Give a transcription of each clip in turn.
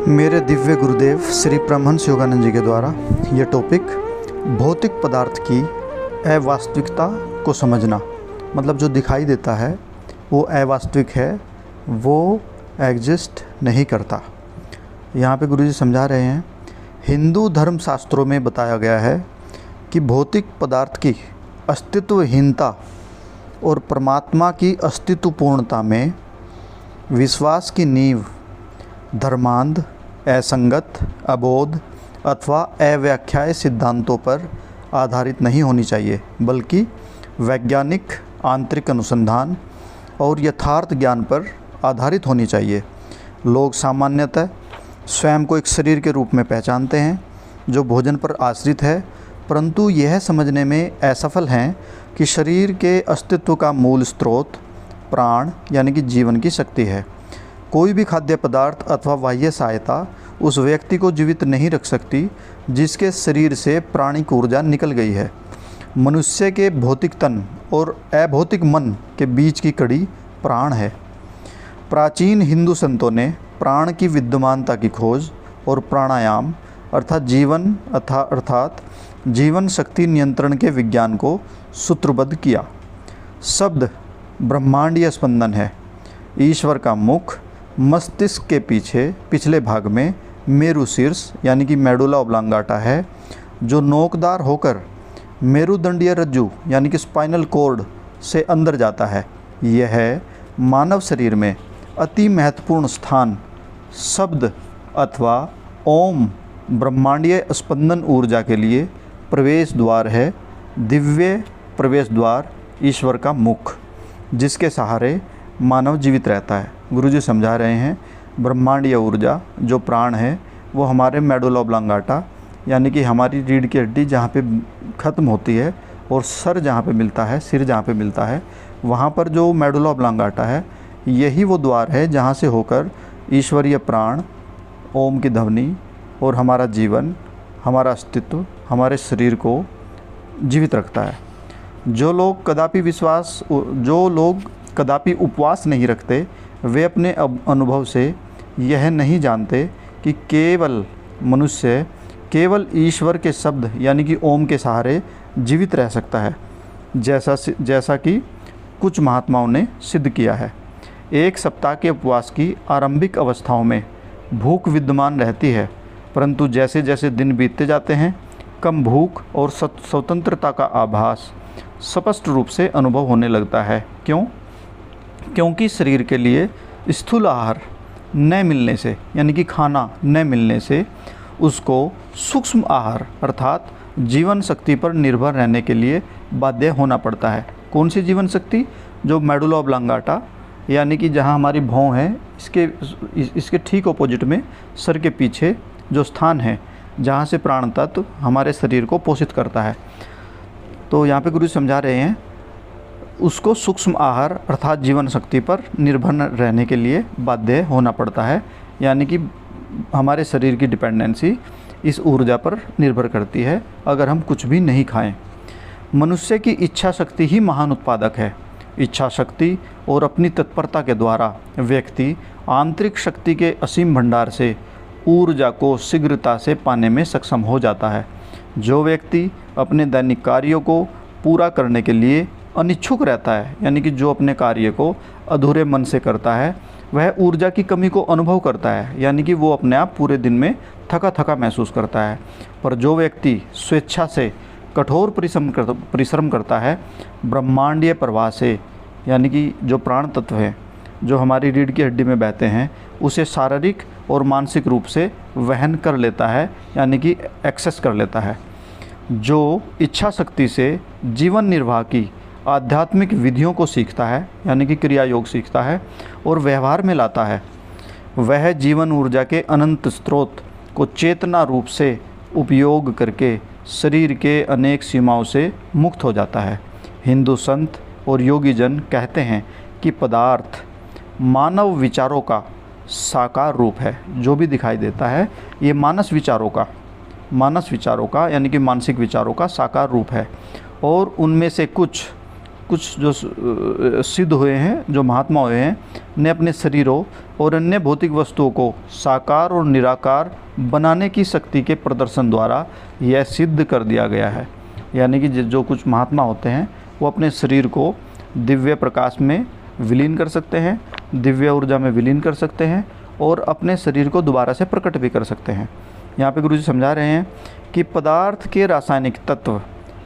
मेरे दिव्य गुरुदेव श्री परमहंस योगानंद जी के द्वारा ये टॉपिक भौतिक पदार्थ की अवास्तविकता को समझना, मतलब जो दिखाई देता है वो अवास्तविक है, वो एग्जिस्ट नहीं करता। यहाँ पे गुरुजी समझा रहे हैं, हिंदू धर्म शास्त्रों में बताया गया है कि भौतिक पदार्थ की अस्तित्वहीनता और परमात्मा की अस्तित्वपूर्णता में विश्वास की नींव धर्मांध, असंगत, अबोध अथवा अव्याख्याय सिद्धांतों पर आधारित नहीं होनी चाहिए, बल्कि वैज्ञानिक आंतरिक अनुसंधान और यथार्थ ज्ञान पर आधारित होनी चाहिए। लोग सामान्यतः स्वयं को एक शरीर के रूप में पहचानते हैं जो भोजन पर आश्रित है, परंतु यह समझने में असफल हैं कि शरीर के अस्तित्व का मूल स्रोत प्राण यानी कि जीवन की शक्ति है। कोई भी खाद्य पदार्थ अथवा बाह्य सहायता उस व्यक्ति को जीवित नहीं रख सकती जिसके शरीर से प्राणिक ऊर्जा निकल गई है। मनुष्य के भौतिक तन और अभौतिक मन के बीच की कड़ी प्राण है। प्राचीन हिंदू संतों ने प्राण की विद्यमानता की खोज और प्राणायाम अर्थात जीवन शक्ति नियंत्रण के विज्ञान को सूत्रबद्ध किया। शब्द ब्रह्मांडीय स्पंदन है। ईश्वर का मुख मस्तिष्क के पिछले भाग में मेरु शीर्ष यानी कि मेडुला ओब्लांगाटा है, जो नोकदार होकर मेरुदंडीय रज्जु यानी कि स्पाइनल कॉर्ड से अंदर जाता है। यह मानव शरीर में अति महत्वपूर्ण स्थान शब्द अथवा ओम ब्रह्मांडीय स्पंदन ऊर्जा के लिए प्रवेश द्वार है। दिव्य प्रवेश द्वार ईश्वर का मुख, जिसके सहारे मानव जीवित रहता है। गुरुजी समझा रहे हैं, ब्रह्मांडीय ऊर्जा जो प्राण है वो हमारे मेडुला ओब्लांगाटा यानी कि हमारी रीढ़ की हड्डी जहाँ पे ख़त्म होती है और सर जहाँ पे मिलता है, सिर जहाँ पे मिलता है, वहाँ पर जो मेडुला ओब्लांगाटा है यही वो द्वार है जहाँ से होकर ईश्वरीय प्राण, ओम की ध्वनि और हमारा जीवन, हमारा अस्तित्व, हमारे शरीर को जीवित रखता है। जो लोग कदापि उपवास नहीं रखते, वे अपने अनुभव से यह नहीं जानते कि मनुष्य केवल ईश्वर के शब्द यानी कि ओम के सहारे जीवित रह सकता है, जैसा कि कुछ महात्माओं ने सिद्ध किया है। एक सप्ताह के उपवास की आरंभिक अवस्थाओं में भूख विद्यमान रहती है, परंतु जैसे जैसे दिन बीतते जाते हैं कम भूख और स्वतंत्रता का आभास स्पष्ट रूप से अनुभव होने लगता है। क्योंकि शरीर के लिए स्थूल आहार न मिलने से यानी कि खाना न मिलने से उसको सूक्ष्म आहार अर्थात जीवन शक्ति पर निर्भर रहने के लिए बाध्य होना पड़ता है। कौन सी जीवन शक्ति? जो मेडुला ओब्लांगाटा यानी कि जहाँ हमारी भौं है, इसके ठीक ऑपोजिट में सर के पीछे जो स्थान है जहाँ से प्राण तत्व हमारे शरीर को पोषित करता है। तो यहाँ पे गुरु समझा रहे हैं, उसको सूक्ष्म आहार अर्थात जीवन शक्ति पर निर्भर रहने के लिए बाध्य होना पड़ता है, यानी कि हमारे शरीर की डिपेंडेंसी इस ऊर्जा पर निर्भर करती है अगर हम कुछ भी नहीं खाएं। मनुष्य की इच्छा शक्ति ही महान उत्पादक है। इच्छा शक्ति और अपनी तत्परता के द्वारा व्यक्ति आंतरिक शक्ति के असीम भंडार से ऊर्जा को शीघ्रता से पाने में सक्षम हो जाता है। जो व्यक्ति अपने दैनिक कार्यों को पूरा करने के लिए अनिच्छुक रहता है, यानी कि जो अपने कार्य को अधूरे मन से करता है, वह ऊर्जा की कमी को अनुभव करता है, यानी कि वो अपने आप पूरे दिन में थका थका महसूस करता है। पर जो व्यक्ति स्वेच्छा से कठोर परिश्रम करता है, ब्रह्मांडीय प्रवाह से यानी कि जो प्राण तत्व है जो हमारी रीढ़ की हड्डी में बहते हैं, उसे शारीरिक और मानसिक रूप से वहन कर लेता है, यानी कि एक्सेस कर लेता है। जो इच्छा शक्ति से जीवन निर्वाह की आध्यात्मिक विधियों को सीखता है, यानी कि क्रिया योग सीखता है और व्यवहार में लाता है, वह जीवन ऊर्जा के अनंत स्रोत को चेतना रूप से उपयोग करके शरीर के अनेक सीमाओं से मुक्त हो जाता है। हिंदू संत और योगी जन कहते हैं कि पदार्थ मानव विचारों का साकार रूप है। जो भी दिखाई देता है ये मानस विचारों का यानी कि मानसिक विचारों का साकार रूप है, और उनमें से कुछ कुछ जो सिद्ध हुए हैं, जो महात्मा हुए हैं, ने अपने शरीरों और अन्य भौतिक वस्तुओं को साकार और निराकार बनाने की शक्ति के प्रदर्शन द्वारा यह सिद्ध कर दिया गया है। यानी कि जो कुछ महात्मा होते हैं वो अपने शरीर को दिव्य प्रकाश में विलीन कर सकते हैं, दिव्य ऊर्जा में विलीन कर सकते हैं और अपने शरीर को दोबारा से प्रकट भी कर सकते हैं। यहाँ पे गुरुजी समझा रहे हैं कि पदार्थ के रासायनिक तत्व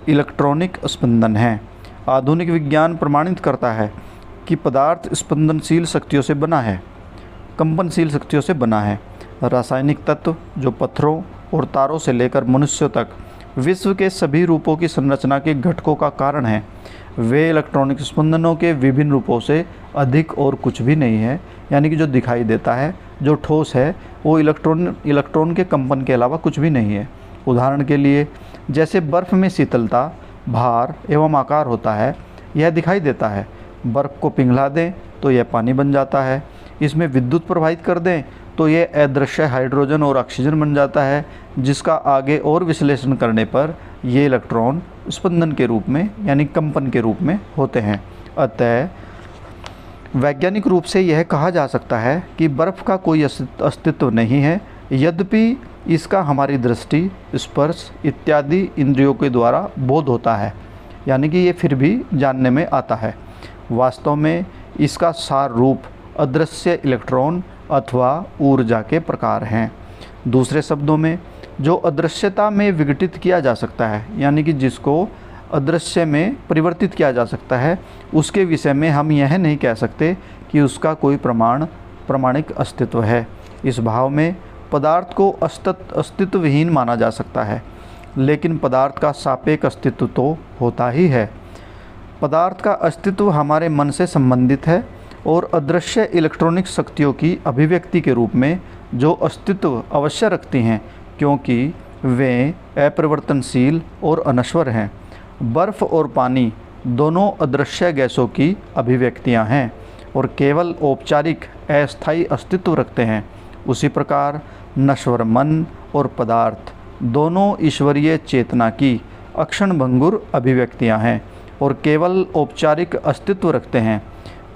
इलेक्ट्रॉनिक स्पंदन हैं। आधुनिक विज्ञान प्रमाणित करता है कि पदार्थ स्पंदनशील शक्तियों से बना है, कंपनशील शक्तियों से बना है। रासायनिक तत्व जो पत्थरों और तारों से लेकर मनुष्यों तक विश्व के सभी रूपों की संरचना के घटकों का कारण है, वे इलेक्ट्रॉनिक स्पंदनों के विभिन्न रूपों से अधिक और कुछ भी नहीं है। यानी कि जो दिखाई देता है, जो ठोस है, वो इलेक्ट्रॉन के कंपन के अलावा कुछ भी नहीं है। उदाहरण के लिए जैसे बर्फ़ में शीतलता, भार एवं आकार होता है, यह दिखाई देता है। बर्फ़ को पिघला दें तो यह पानी बन जाता है। इसमें विद्युत प्रवाहित कर दें तो यह अदृश्य हाइड्रोजन और ऑक्सीजन बन जाता है, जिसका आगे और विश्लेषण करने पर ये इलेक्ट्रॉन स्पंदन के रूप में यानी कंपन के रूप में होते हैं। अतः वैज्ञानिक रूप से यह कहा जा सकता है कि बर्फ़ का कोई अस्तित्व नहीं है, यद्यपि इसका हमारी दृष्टि, स्पर्श इत्यादि इंद्रियों के द्वारा बोध होता है। यानी कि ये फिर भी जानने में आता है। वास्तव में इसका सार रूप अदृश्य इलेक्ट्रॉन अथवा ऊर्जा के प्रकार हैं। दूसरे शब्दों में, जो अदृश्यता में विघटित किया जा सकता है, यानी कि जिसको अदृश्य में परिवर्तित किया जा सकता है, उसके विषय में हम यह नहीं कह सकते कि उसका कोई प्रामाणिक अस्तित्व है। इस भाव में पदार्थ को अस्तित्वहीन माना जा सकता है, लेकिन पदार्थ का सापेक्ष अस्तित्व तो होता ही है। पदार्थ का अस्तित्व हमारे मन से संबंधित है और अदृश्य इलेक्ट्रॉनिक शक्तियों की अभिव्यक्ति के रूप में जो अस्तित्व अवश्य रखती हैं, क्योंकि वे अपरिवर्तनशील और अनश्वर हैं। बर्फ़ और पानी दोनों अदृश्य गैसों की अभिव्यक्तियां हैं और केवल औपचारिक अस्थायी अस्तित्व रखते हैं। उसी प्रकार नश्वर मन और पदार्थ दोनों ईश्वरीय चेतना की अक्षणभंगुर अभिव्यक्तियां हैं और केवल औपचारिक अस्तित्व रखते हैं।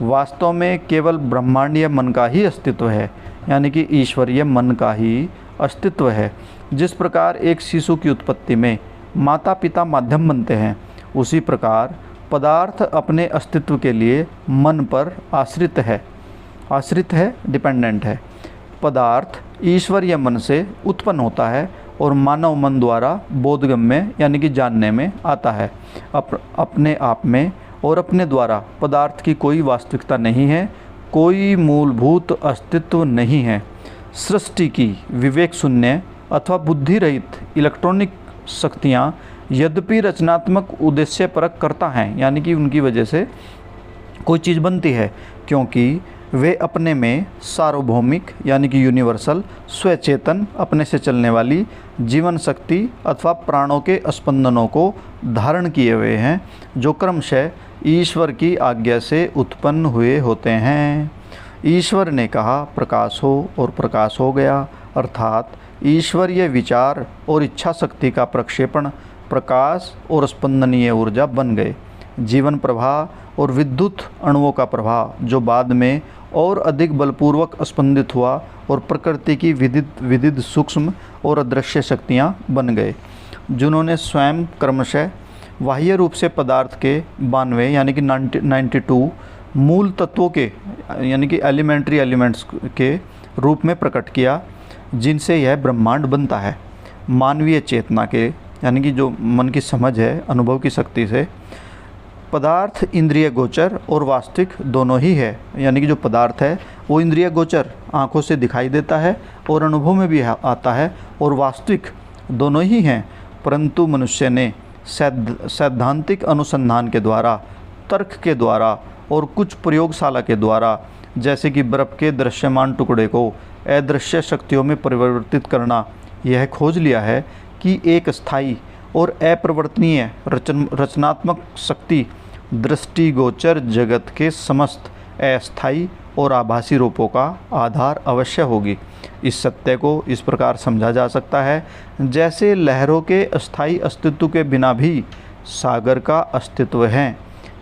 वास्तव में केवल ब्रह्मांडीय मन का ही अस्तित्व है, यानी कि ईश्वरीय मन का ही अस्तित्व है। जिस प्रकार एक शिशु की उत्पत्ति में माता पिता माध्यम बनते हैं, उसी प्रकार पदार्थ अपने अस्तित्व के लिए मन पर आश्रित है, डिपेंडेंट है। पदार्थ ईश्वरीय मन से उत्पन्न होता है और मानव मन द्वारा बोधगम्य यानी कि जानने में आता है। अपने आप में और अपने द्वारा पदार्थ की कोई वास्तविकता नहीं है, कोई मूलभूत अस्तित्व नहीं है। सृष्टि की विवेक शून्य अथवा बुद्धि रहित इलेक्ट्रॉनिक शक्तियाँ यद्यपि रचनात्मक उद्देश्य परक करता हैं, यानी कि उनकी वजह से कोई चीज़ बनती है, क्योंकि वे अपने में सार्वभौमिक यानी कि यूनिवर्सल स्वचेतन अपने से चलने वाली जीवन शक्ति अथवा प्राणों के स्पंदनों को धारण किए हुए हैं, जो क्रमशः ईश्वर की आज्ञा से उत्पन्न हुए होते हैं। ईश्वर ने कहा प्रकाश हो और प्रकाश हो गया, अर्थात ईश्वरीय विचार और इच्छा शक्ति का प्रक्षेपण प्रकाश और स्पंदनीय ऊर्जा बन गए। जीवन प्रवाह और विद्युत अणुओं का प्रवाह जो बाद में और अधिक बलपूर्वक स्पंदित हुआ और प्रकृति की विविध सूक्ष्म और अदृश्य शक्तियाँ बन गए, जिन्होंने स्वयं क्रमशः बाह्य रूप से पदार्थ के 92 यानी कि 92 मूल तत्वों के यानी कि एलिमेंट्री एलिमेंट्स के रूप में प्रकट किया, जिनसे यह ब्रह्मांड बनता है। मानवीय चेतना के यानी कि जो मन की समझ है, अनुभव की शक्ति से पदार्थ इंद्रिय गोचर और वास्तविक दोनों ही है। यानी कि जो पदार्थ है वो इंद्रिय गोचर आँखों से दिखाई देता है और अनुभव में भी आता है और वास्तविक दोनों ही हैं, परंतु मनुष्य ने सैद्धांतिक अनुसंधान के द्वारा, तर्क के द्वारा और कुछ प्रयोगशाला के द्वारा, जैसे कि बर्फ़ के दृश्यमान टुकड़े को अदृश्य शक्तियों में परिवर्तित करना, यह खोज लिया है कि एक स्थायी और अपरिवर्तनीय रचनात्मक शक्ति दृष्टिगोचर जगत के समस्त अस्थायी और आभासी रूपों का आधार अवश्य होगी। इस सत्य को इस प्रकार समझा जा सकता है जैसे लहरों के अस्थायी अस्तित्व के बिना भी सागर का अस्तित्व है।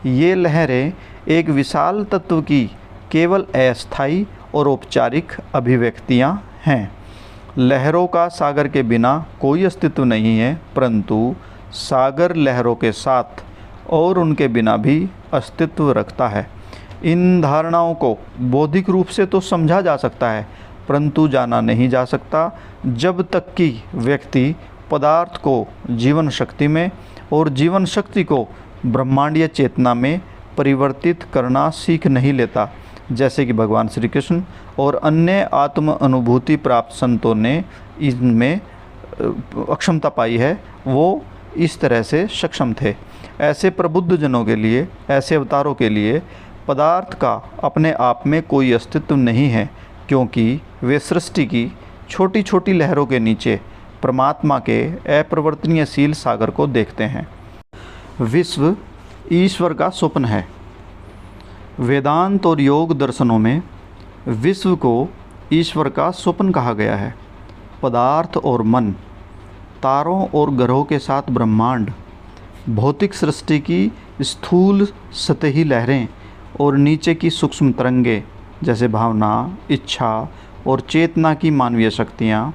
ये लहरें एक विशाल तत्व की केवल अस्थायी और औपचारिक अभिव्यक्तियाँ हैं। लहरों का सागर के बिना कोई अस्तित्व नहीं है, परंतु सागर लहरों के साथ और उनके बिना भी अस्तित्व रखता है। इन धारणाओं को बौद्धिक रूप से तो समझा जा सकता है, परंतु जाना नहीं जा सकता जब तक कि व्यक्ति पदार्थ को जीवन शक्ति में और जीवन शक्ति को ब्रह्मांडीय चेतना में परिवर्तित करना सीख नहीं लेता। जैसे कि भगवान श्री कृष्ण और अन्य आत्म अनुभूति प्राप्त संतों ने इनमें अक्षमता पाई है, वो इस तरह से सक्षम थे। ऐसे प्रबुद्ध जनों के लिए, ऐसे अवतारों के लिए पदार्थ का अपने आप में कोई अस्तित्व नहीं है, क्योंकि वे सृष्टि की छोटी छोटी लहरों के नीचे परमात्मा के अपरिवर्तनीयशील सागर को देखते हैं। विश्व ईश्वर का स्वप्न है। वेदांत और योग दर्शनों में विश्व को ईश्वर का स्वप्न कहा गया है। पदार्थ और मन, तारों और ग्रहों के साथ ब्रह्मांड, भौतिक सृष्टि की स्थूल सतही लहरें और नीचे की सूक्ष्म तरंगे जैसे भावना, इच्छा और चेतना की मानवीय शक्तियाँ,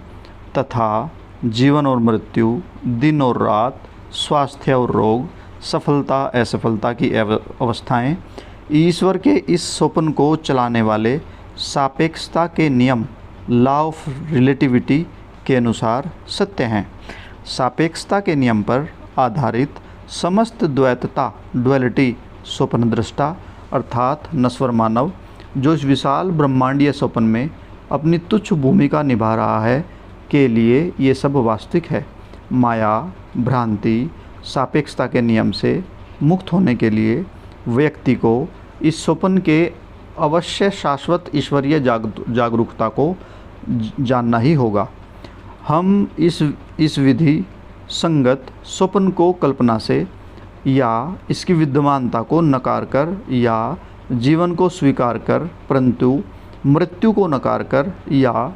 तथा जीवन और मृत्यु, दिन और रात, स्वास्थ्य और रोग, सफलता असफलता की अवस्थाएं, ईश्वर के इस स्वप्न को चलाने वाले सापेक्षता के नियम, लॉ ऑफ रिलेटिविटी के अनुसार सत्य हैं। सापेक्षता के नियम पर आधारित समस्त द्वैतता, डुअलिटी, स्वप्न दृष्टा अर्थात नश्वर मानव जो इस विशाल ब्रह्मांडीय स्वप्न में अपनी तुच्छ भूमिका निभा रहा है, के लिए ये सब वास्तविक है। माया, भ्रांति, सापेक्षता के नियम से मुक्त होने के लिए व्यक्ति को इस स्वप्न के अवश्य शाश्वत ईश्वरीय जागरूकता को जानना ही होगा। हम इस विधि संगत स्वप्न को कल्पना से या इसकी विद्यमानता को नकार कर या जीवन को स्वीकार कर, परंतु मृत्यु को नकार कर या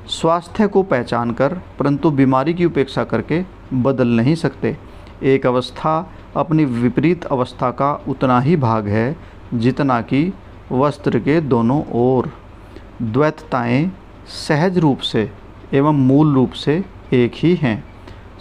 स्वास्थ्य को पहचान कर परंतु बीमारी की उपेक्षा करके बदल नहीं सकते। एक अवस्था अपनी विपरीत अवस्था का उतना ही भाग है जितना कि वस्त्र के दोनों ओर। द्वैतताएं सहज रूप से एवं मूल रूप से एक ही हैं।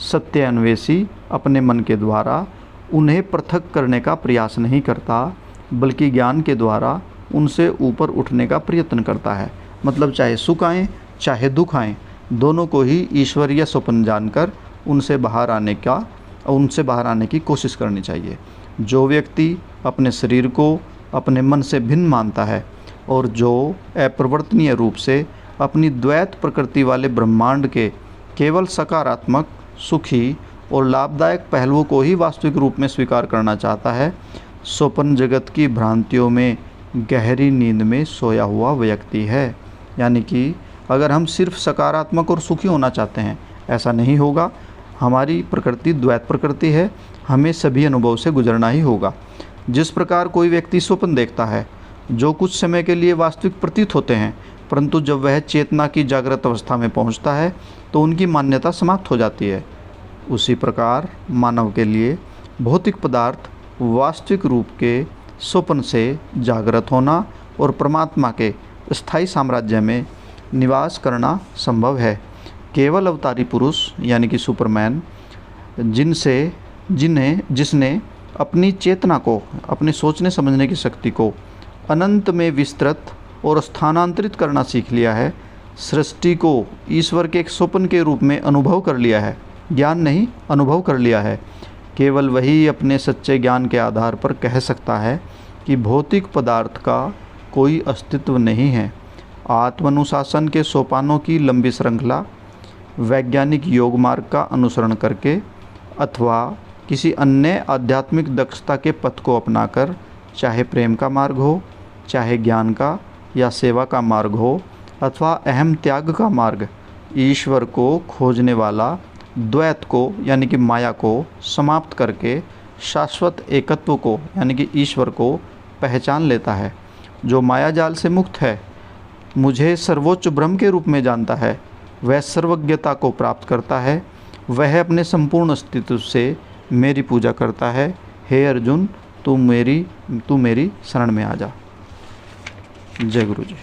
सत्य अन्वेषी अपने मन के द्वारा उन्हें पृथक करने का प्रयास नहीं करता, बल्कि ज्ञान के द्वारा उनसे ऊपर उठने का प्रयत्न करता है। मतलब चाहे सुख आए चाहे दुख आए, दोनों को ही ईश्वरीय स्वप्न जानकर उनसे बाहर आने की कोशिश करनी चाहिए। जो व्यक्ति अपने शरीर को अपने मन से भिन्न मानता है और जो अपरिवर्तनीय रूप से अपनी द्वैत प्रकृति वाले ब्रह्मांड के केवल सकारात्मक, सुखी और लाभदायक पहलुओं को ही वास्तविक रूप में स्वीकार करना चाहता है, स्वप्न जगत की भ्रांतियों में गहरी नींद में सोया हुआ व्यक्ति है। यानी कि अगर हम सिर्फ सकारात्मक और सुखी होना चाहते हैं, ऐसा नहीं होगा। हमारी प्रकृति द्वैत प्रकृति है, हमें सभी अनुभव से गुजरना ही होगा। जिस प्रकार कोई व्यक्ति स्वप्न देखता है जो कुछ समय के लिए वास्तविक प्रतीत होते हैं, परंतु जब वह चेतना की जागृत अवस्था में पहुंचता है तो उनकी मान्यता समाप्त हो जाती है, उसी प्रकार मानव के लिए भौतिक पदार्थ वास्तविक रूप के स्वप्न से जागृत होना और परमात्मा के स्थायी साम्राज्य में निवास करना संभव है। केवल अवतारी पुरुष यानी कि सुपरमैन जिसने अपनी चेतना को, अपने सोचने समझने की शक्ति को अनंत में विस्तृत और स्थानांतरित करना सीख लिया है, सृष्टि को ईश्वर के एक स्वप्न के रूप में अनुभव कर लिया है, ज्ञान नहीं अनुभव कर लिया है, केवल वही अपने सच्चे ज्ञान के आधार पर कह सकता है कि भौतिक पदार्थ का कोई अस्तित्व नहीं है। आत्मानुशासन के सोपानों की लंबी श्रृंखला, वैज्ञानिक योग मार्ग का अनुसरण करके अथवा किसी अन्य आध्यात्मिक दक्षता के पथ को अपनाकर, चाहे प्रेम का मार्ग हो, चाहे ज्ञान का या सेवा का मार्ग हो, अथवा अहम त्याग का मार्ग, ईश्वर को खोजने वाला द्वैत को यानी कि माया को समाप्त करके शाश्वत एकत्व को यानी कि ईश्वर को पहचान लेता है। जो माया जाल से मुक्त है, मुझे सर्वोच्च ब्रह्म के रूप में जानता है, वह सर्वज्ञता को प्राप्त करता है, वह अपने संपूर्ण अस्तित्व से मेरी पूजा करता है। हे अर्जुन, तू मेरी शरण में आ जा। जय गुरु जी।